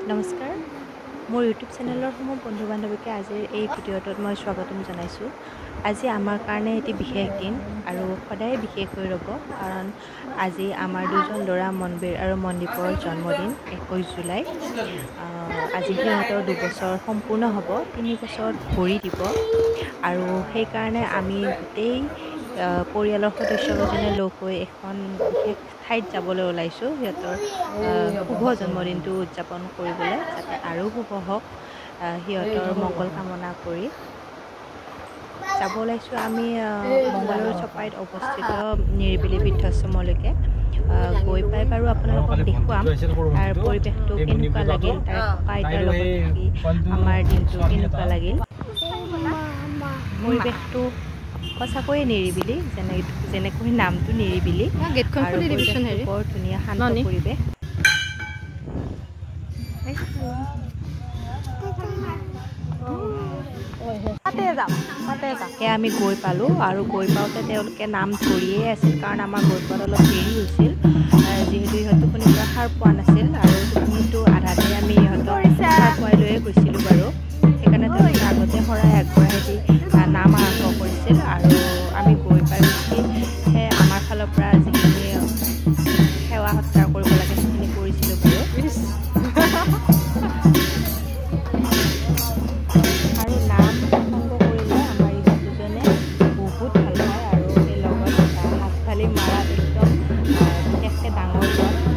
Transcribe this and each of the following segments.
নমস্কাৰ মোৰ ইউটিউব চেনেলৰ সমূহ বন্ধু বান্ধৱীকে আজিৰ এই ভিডিঅ'টোত মই স্বাগতম জনাইছোঁ। আজি আমাৰ কাৰণে এটি বিশেষ দিন আৰু সদায় বিশেষ হৈ ৰ'ব, কাৰণ আজি আমাৰ দুজন ল'ৰা মনবীৰ আৰু মনদীপৰ জন্মদিন 21 জুলাই। আজি সিহঁতৰ 2 বছৰ সম্পূৰ্ণ হ'ব, 3 বছৰত ভৰি দিব আৰু সেইকাৰণে আমি গোটেই পৰিয়ালৰ সদস্যকেইজনে লগ হৈ এখন বিশেষ ঠাইত যাবলৈ ওলাইছোঁ সিহঁতৰ শুভ জন্মদিনটো উদযাপন কৰিবলৈ, যাতে আৰু শুভ হওক, সিহঁতৰ মংগল কামনা কৰি যাব ওলাইছোঁ আমি মংগলৰ চপাইত অৱস্থিত নিৰিবিলি বৃদ্ধাশ্ৰমলৈকে। গৈ পাই বাৰু আপোনালোকক দেখুৱাম তাৰ পৰিৱেশটো কেনেকুৱা লাগিল, তাৰ ককা আইতাৰ লগত থাকি আমাৰ দিনটো কেনেকুৱা লাগিল। পৰিৱেশটো সঁচাকৈয়ে নিৰিবিলি, যেনেকৈ নামটো নিৰিবিলি, আৰু পৰিৱেশটো বৰ ধুনীয়া শান্ত পৰিৱেশ। সেয়া আমি গৈ পালোঁ আৰু গৈ পাওঁতে তেওঁলোকে নাম ধৰিয়ে আছিল, কাৰণ আমাৰ গৈ পোৱাত অলপ দেৰি হৈছিল, যিহেতু ইহঁতো কোনো সাৰ পোৱা নাছিল আৰু কিন্তু আধাতে আমি ইহঁতক সাৰ পোৱাই লৈয়ে গৈছিলোঁ বাৰু। সেইকাৰণে তেওঁলোকে আগতে শৰাই আগবঢ়াই দি নাম আৰম্ভ কৰিছিল আৰু আমি গৈ পাই উঠি আমাৰ ফালৰ পৰা যিখিনি সেৱা সৎকাৰ কৰিব লাগে সেইখিনি কৰিছিলোঁ বাৰু। আৰু নাম প্ৰসংগ কৰিলে আমাৰ ইহঁত দুজনে বহুত ভাল পায় আৰু এই লগত হাততালি মাৰাত একদম বিশেষকৈ ডাঙৰ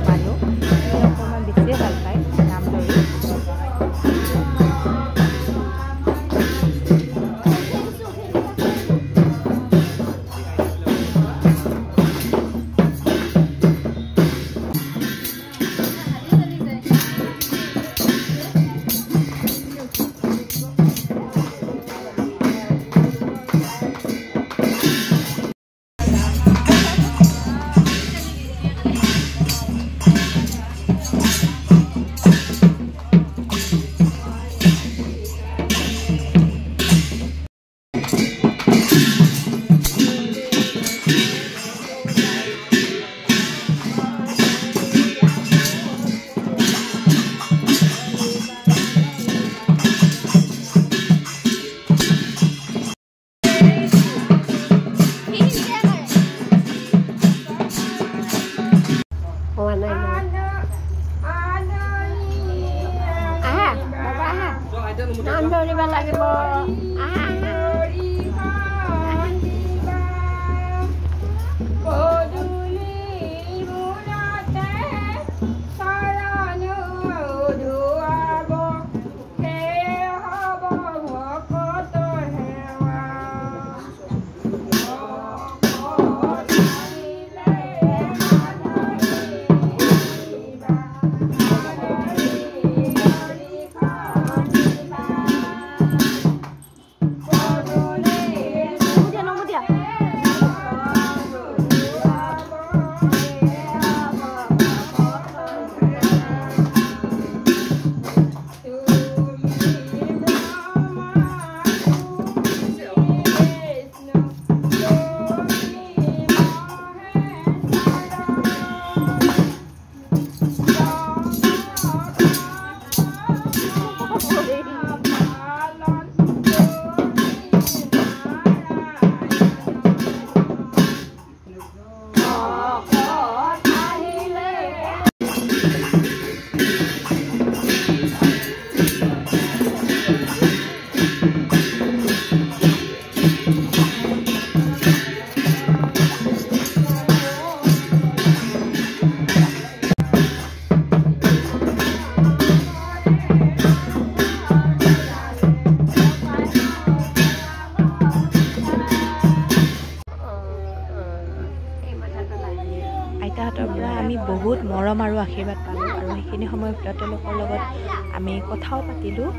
মানুহ সিহঁতে অকণমান বেছিয়ে ভাল পায় নাম ধৰি। নাম ধৰিব লাগিব। আইতাহঁতৰ পৰা আমি বহুত মৰম আৰু আশীৰ্বাদ পালোঁ আৰু সেইখিনি সময়ৰ ভিতৰত তেওঁলোকৰ লগত আমি কথাও পাতিলোঁ।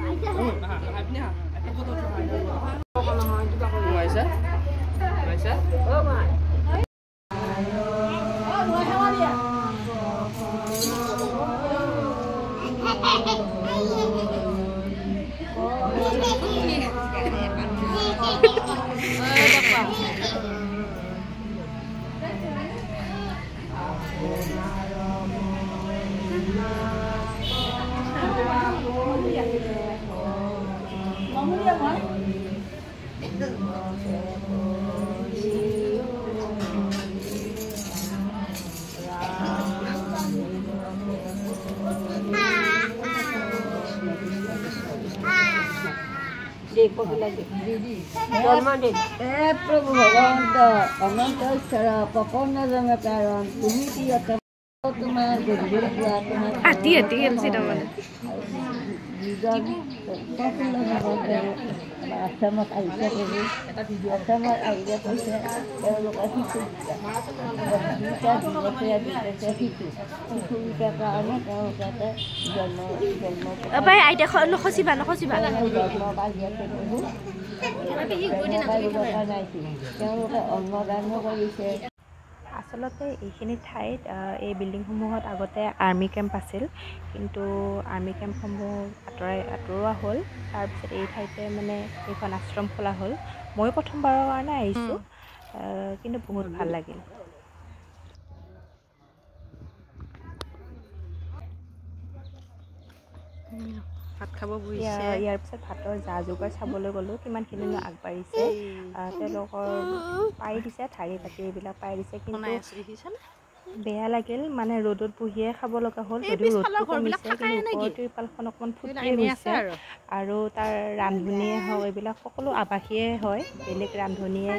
প্ৰভু ভগবন্ত অনন্ত ঈশ্বৰ কপন জমে কাৰণ তুমি প্ৰিয়তম তোমাৰ গধূলি যোৱা তোমাৰ আশ্ৰমত আহিছে প্ৰভু আশ্ৰমত আহিলে কৈছে তেওঁলোকে শিশুকেইটাৰ কাৰণে তেওঁলোকে জন্ম পাই আছে প্ৰভু তেওঁলোকে অন্নদানো কৰিছে। আচলতে এইখিনি ঠাইত এই বিল্ডিংসমূহত আগতে আৰ্মি কেম্প আছিল, কিন্তু আৰ্মি কেম্পসমূহ আঁতৰোৱা হ'ল। তাৰপিছত এই ঠাইতে মানে এইখন আশ্ৰম খোলা হ'ল। মই প্ৰথমবাৰৰ কাৰণে আহিছোঁ, কিন্তু বহুত ভাল লাগিল। ভাত খাব বহিছে। ইয়াৰ পিছত ভাতৰ যা যোগাৰ চাবলৈ গ'লোঁ কিমানখিনিনো আগবাঢ়িছে। তেওঁলোকৰ পাৰি দিছে, ঠাৰি পাতি এইবিলাক পাৰি দিছে, কিন্তু বেয়া লাগিল মানে ৰ'দত বহিয়ে খাব লগা হ'ল। যদিও ৰ'দটো কমিছে, কিন্তু ওপৰৰ তিৰপালখন অকণমান ফুটিয়ে গৈছে। আৰু তাৰ ৰান্ধনীয়ে হওক এইবিলাক সকলো আৱাসীয়ে হয়, বেলেগ ৰান্ধনীয়ে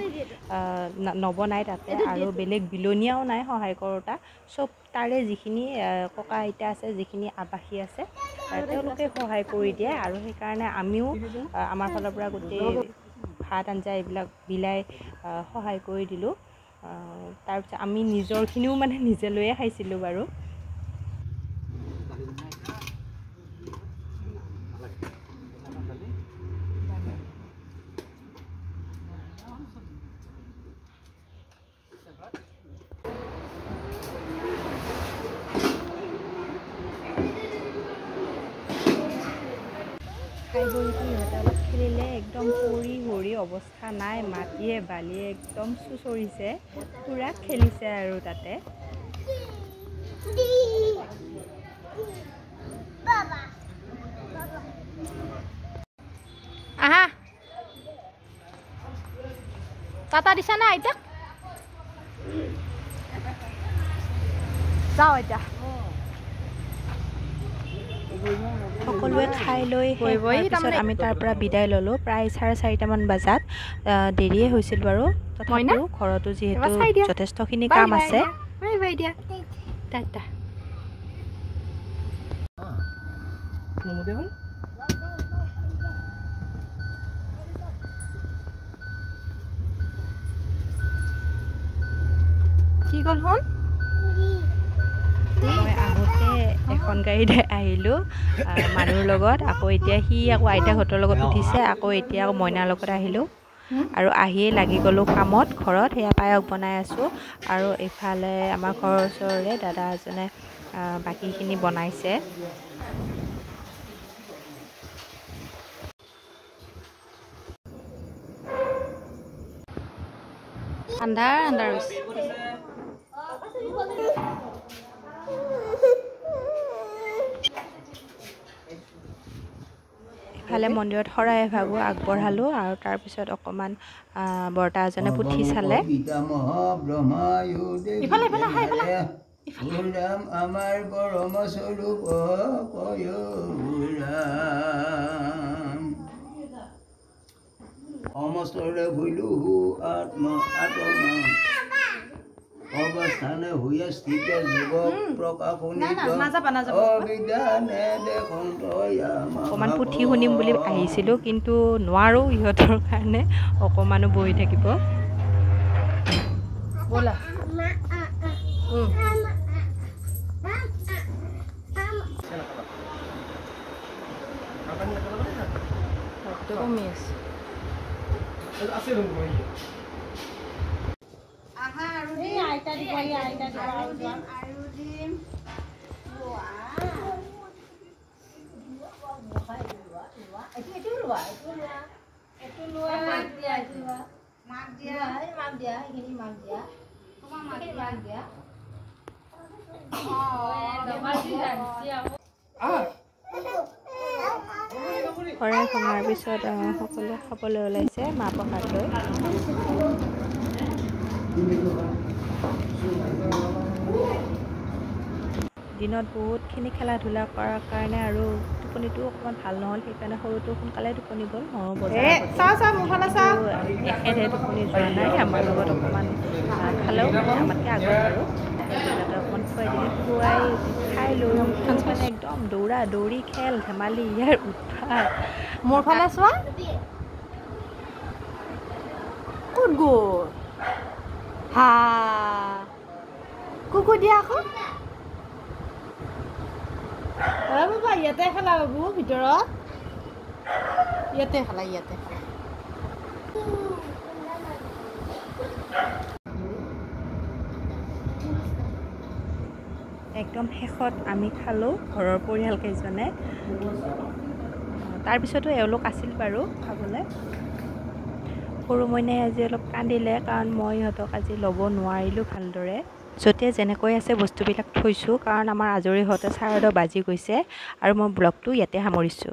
নবনায় তাতে, আৰু বেলেগ বিলনীয়াও নাই সহায় কৰোঁতা। চব তাৰে যিখিনি ককা আইতা আছে, যিখিনি আৱাসী আছে, তেওঁলোকে সহায় কৰি দিয়ে। আৰু সেইকাৰণে আমিও আমাৰ ফালৰ পৰা গোটেই ভাত আঞ্জা এইবিলাক বিলাই সহায় কৰি দিলোঁ। তাৰপিছত আমি নিজৰখিনিও মানে নিজে লৈয়ে খাইছিলোঁ বাৰু। খাই বৈ সিহঁতে অলপ খেলিলে, একদম পৰি হৰি অৱস্থা নাই, মাটিয়ে বালিয়ে একদম চুচৰিছে, পূৰা খেলিছে আৰু তাতে। আহা টাটা দিছা না আইতাক? যাওঁ এতিয়া। সকলোৱে খাই লৈ তাৰপিছত আমি তাৰ পৰা বিদায় ল'লোঁ প্ৰায় 4:30মান বজাত। দেৰিয়ে হৈছিল বাৰু, তথাপিও ঘৰতো যিহেতু যথেষ্টখিনি কাম আছে। কি গ'ল শুন? মই আহোঁতে এখন গাড়ীতে আহিলোঁ মানুহৰ লগত, আকৌ এতিয়া সি আকৌ আইতাহঁতৰ লগত উঠিছে, আকৌ এতিয়া আকৌ মইনাৰ লগত আহিলোঁ। আৰু আহিয়ে লাগি গ'লোঁ কামত ঘৰত। সেয়া পায়স বনাই আছোঁ, আৰু এইফালে আমাৰ ঘৰৰ ওচৰৰে দাদা এজনে বাকীখিনি বনাইছে। আন্ধাৰ হৈছে। ইফালে মন্দিৰত শৰাই এভাগো আগবঢ়ালোঁ, আৰু তাৰপিছত অকণমান বৰ্তা এজনে পুথি চালে। আমাৰ পৰম স্বৰূপ সমস্তৰে ভৈলো আত্মা অৱস্থানে হৈ স্থিত যুগ প্ৰকাশনিত অবিজ্ঞানে দেখন্ত। অকণমান পুথি শুনিম বুলি আহিছিলোঁ, কিন্তু নোৱাৰোঁ ইহঁতৰ কাৰণে, অকণমানো বহি থাকিব। ব'লা কমি আছে। আইতা দিব, আইতা দিব আৰু দিম। শৰাই ভঙাৰ পিছত সকলোৱে খাবলৈ ওলাইছে মাহ প্ৰসাদ লৈ। দিনত বহুতখিনি খেলা ধূলা কৰাৰ কাৰণে আৰু টোপনিটো অকণমান ভাল নহ'ল সেইকাৰণে সৰুটো সোনকালে টোপনি গ'ল ময়ো এখেতে টোপনি যোৱা নাই আমাৰ লগত অকণমান খালেও মানে আমাতকৈ আগত আৰু তাতে অকণমান খুৱাই দিলে খুৱাই খাই লৈ মানে একদম দৌৰা দৌৰি খেল ধেমালি ইয়াৰ উৎপাত মোৰ ফালে চোৱা ক'ত গ'ল হা কুকুৰ দিয়া আকৌ বাবা ইয়াতে খেলা বাবু ভিতৰত ইয়াতে খেলা একদম শেষত আমি খালোঁ ঘৰৰ পৰিয়ালকেইজনে তাৰপিছতো এওঁলোক আছিল বাৰু খাবলৈ সৰু মইনাই আজি অলপ কান্দিলে কাৰণ মই ইহঁতক আজি ল'ব নোৱাৰিলোঁ ভালদৰে য'তে যেনেকৈ আছে বস্তুবিলাক থৈছোঁ কাৰণ আমাৰ আজৰি হওঁতে 12:30 বাজি গৈছে আৰু মই ব্লগটো ইয়াতে সামৰিছোঁ